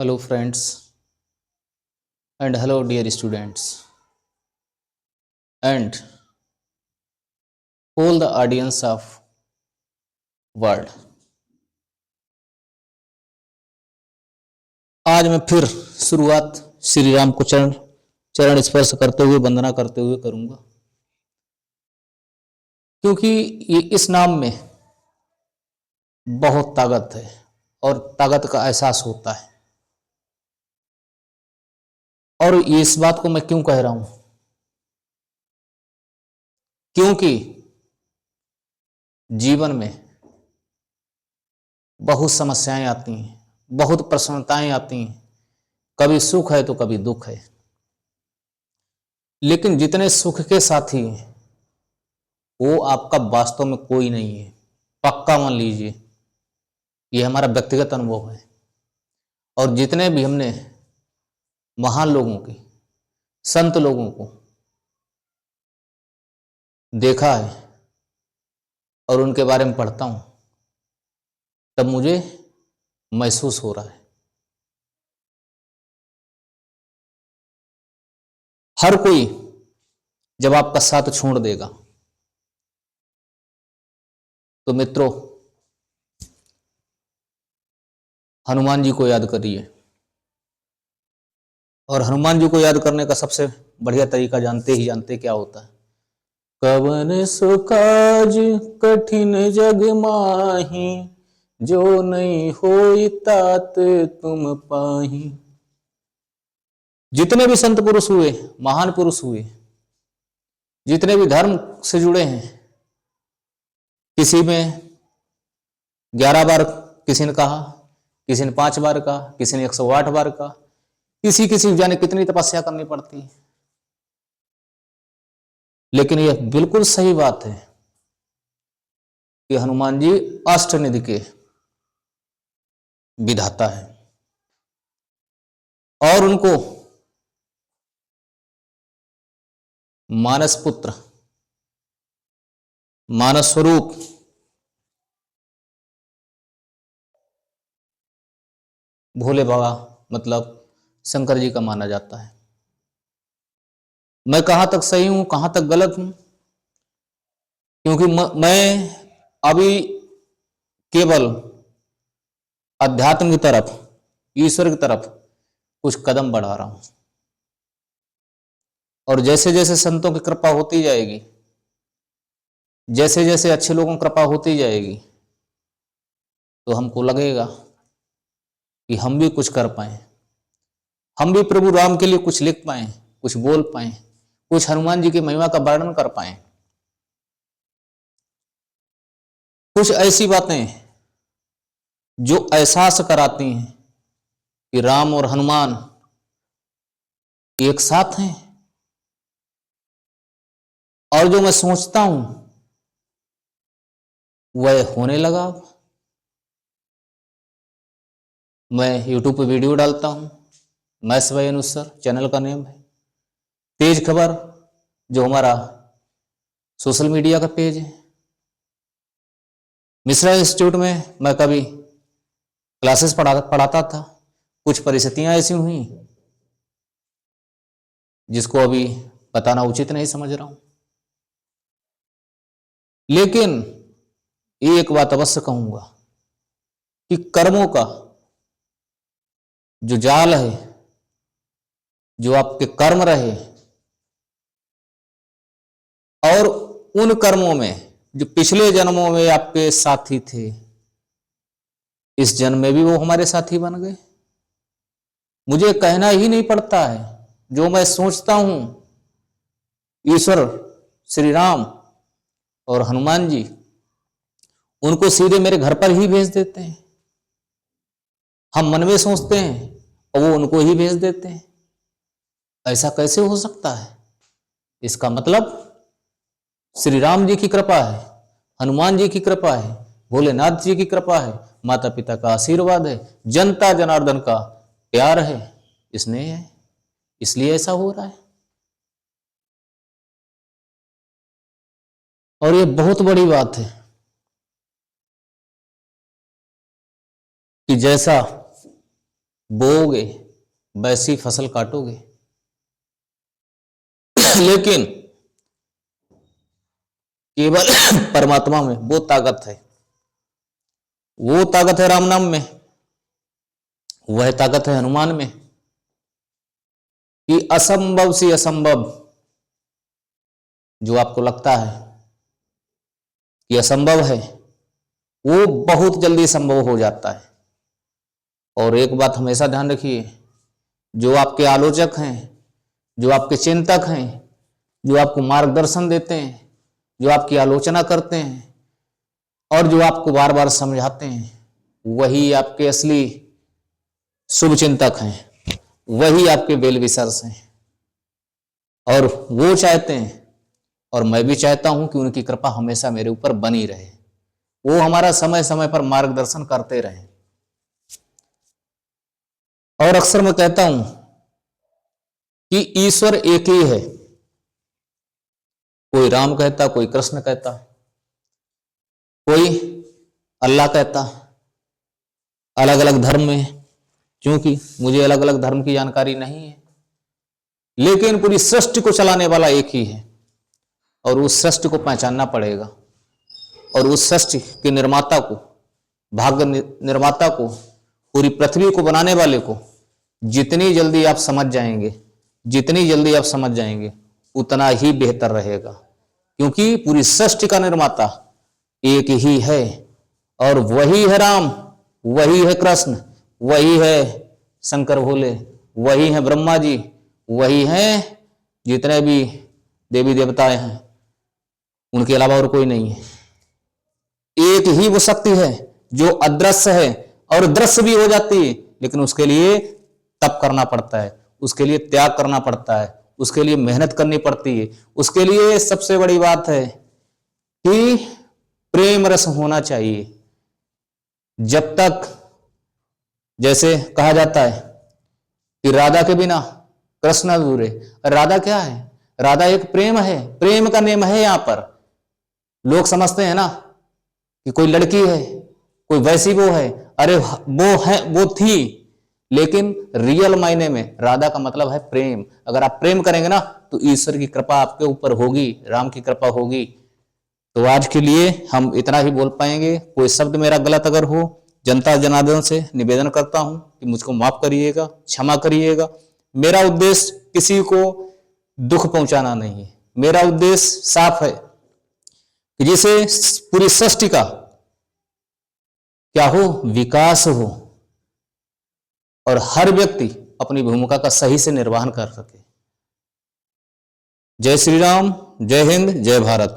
Hello, friends, and hello, dear students, and all the audience of world. आज मैं फिर शुरुआत श्री राम को चरण चरण स्पर्श करते हुए वंदना करते हुए करूंगा, क्योंकि ये इस नाम में बहुत ताकत है और ताकत का एहसास होता है। और ये इस बात को मैं क्यों कह रहा हूं, क्योंकि जीवन में बहुत समस्याएं आती हैं, बहुत प्रसन्नताएं आती हैं, कभी सुख है तो कभी दुख है। लेकिन जितने सुख के साथी हैं वो आपका वास्तव में कोई नहीं है, पक्का मान लीजिए। ये हमारा व्यक्तिगत अनुभव है। और जितने भी हमने महान लोगों की, संत लोगों को देखा है और उनके बारे में पढ़ता हूं, तब मुझे महसूस हो रहा है हर कोई जब आपका साथ छोड़ देगा तो मित्रों, हनुमान जी को याद करिए। और हनुमान जी को याद करने का सबसे बढ़िया तरीका जानते क्या होता है। कवन सो काज कठिन जग माही, जो नहीं होई तात तुम पाही। जितने भी संत पुरुष हुए, महान पुरुष हुए, जितने भी धर्म से जुड़े हैं, किसी में 11 बार किसी ने कहा, किसी ने 5 बार कहा, किसी ने 108 बार कहा, किसी जाने कितनी तपस्या करनी पड़ती है। लेकिन यह बिल्कुल सही बात है कि हनुमान जी अष्टनिधि के विधाता है और उनको मानस पुत्र, मानस स्वरूप, भोले बाबा मतलब शंकर जी का माना जाता है। मैं कहां तक सही हूं, कहां तक गलत हूं, क्योंकि मैं अभी केवल अध्यात्म की तरफ, ईश्वर की तरफ कुछ कदम बढ़ा रहा हूं। और जैसे जैसे संतों की कृपा होती जाएगी, जैसे जैसे अच्छे लोगों की कृपा होती जाएगी, तो हमको लगेगा कि हम भी कुछ कर पाए, हम भी प्रभु राम के लिए कुछ लिख पाए, कुछ बोल पाए, कुछ हनुमान जी की महिमा का वर्णन कर पाए। कुछ ऐसी बातें जो एहसास कराती हैं कि राम और हनुमान एक साथ हैं। और जो मैं सोचता हूं वह होने लगा। मैं यूट्यूब पे वीडियो डालता हूं, मैथ्स बाय अनुसार चैनल का नेम है। तेज खबर जो हमारा सोशल मीडिया का पेज है। मिश्रा इंस्टीट्यूट में मैं कभी क्लासेस पढ़ाता था। कुछ परिस्थितियां ऐसी हुई जिसको अभी बताना उचित नहीं समझ रहा हूं, लेकिन एक बात अवश्य कहूंगा कि कर्मों का जो जाल है, जो आपके कर्म रहे, और उन कर्मों में जो पिछले जन्मों में आपके साथी थे, इस जन्म में भी वो हमारे साथी बन गए। मुझे कहना ही नहीं पड़ता है, जो मैं सोचता हूं ईश्वर श्री राम और हनुमान जी उनको सीधे मेरे घर पर ही भेज देते हैं। हम मन में सोचते हैं और वो उनको ही भेज देते हैं। ऐसा कैसे हो सकता है? इसका मतलब श्री राम जी की कृपा है, हनुमान जी की कृपा है, भोलेनाथ जी की कृपा है, माता पिता का आशीर्वाद है, जनता जनार्दन का प्यार है, स्नेह है, इसलिए ऐसा हो रहा है। और ये बहुत बड़ी बात है कि जैसा बोओगे वैसी फसल काटोगे। लेकिन केवल परमात्मा में वो ताकत है, वो ताकत है राम नाम में, वह ताकत है हनुमान में कि असंभव से असंभव जो आपको लगता है कि असंभव है, वो बहुत जल्दी संभव हो जाता है। और एक बात हमेशा ध्यान रखिए, जो आपके आलोचक हैं, जो आपके चिंतक हैं, जो आपको मार्गदर्शन देते हैं, जो आपकी आलोचना करते हैं और जो आपको बार बार समझाते हैं, वही आपके असली शुभ चिंतक हैं, वही आपके वेल विशर्स हैं। और वो चाहते हैं और मैं भी चाहता हूं कि उनकी कृपा हमेशा मेरे ऊपर बनी रहे, वो हमारा समय समय पर मार्गदर्शन करते रहें। और अक्सर मैं कहता हूं कि ईश्वर एक ही है, कोई राम कहता, कोई कृष्ण कहता, कोई अल्लाह कहता, अलग अलग धर्म में, क्योंकि मुझे अलग अलग धर्म की जानकारी नहीं है, लेकिन पूरी सृष्टि को चलाने वाला एक ही है और उस सृष्टि को पहचानना पड़ेगा। और उस सृष्टि के निर्माता को, भाग्य निर्माता को, पूरी पृथ्वी को बनाने वाले को जितनी जल्दी आप समझ जाएंगे, जितनी जल्दी आप समझ जाएंगे उतना ही बेहतर रहेगा, क्योंकि पूरी सृष्टि का निर्माता एक ही है और वही है राम, वही है कृष्ण, वही है शंकर भोले, वही है ब्रह्मा जी, वही हैं जितने भी देवी देवताएं हैं, उनके अलावा और कोई नहीं है। एक ही वो शक्ति है जो अदृश्य है और दृश्य भी हो जाती है, लेकिन उसके लिए तप करना पड़ता है, उसके लिए त्याग करना पड़ता है, उसके लिए मेहनत करनी पड़ती है। उसके लिए सबसे बड़ी बात है कि प्रेम रस होना चाहिए। जब तक, जैसे कहा जाता है कि राधा के बिना कृष्ण अधूरे, राधा क्या है? राधा एक प्रेम है, प्रेम का नेम है। यहां पर लोग समझते हैं ना कि कोई लड़की है, कोई वैसी वो है, अरे वो है, वो थी, लेकिन रियल मायने में राधा का मतलब है प्रेम। अगर आप प्रेम करेंगे ना तो ईश्वर की कृपा आपके ऊपर होगी, राम की कृपा होगी। तो आज के लिए हम इतना ही बोल पाएंगे। कोई शब्द मेरा गलत अगर हो, जनता जनार्दन से निवेदन करता हूं कि मुझको माफ करिएगा, क्षमा करिएगा। मेरा उद्देश्य किसी को दुख पहुंचाना नहीं है, मेरा उद्देश्य साफ है कि जिसे पूरी सृष्टि का क्या हो, विकास हो और हर व्यक्ति अपनी भूमिका का सही से निर्वहन कर सके। जय श्री राम, जय हिंद, जय भारत।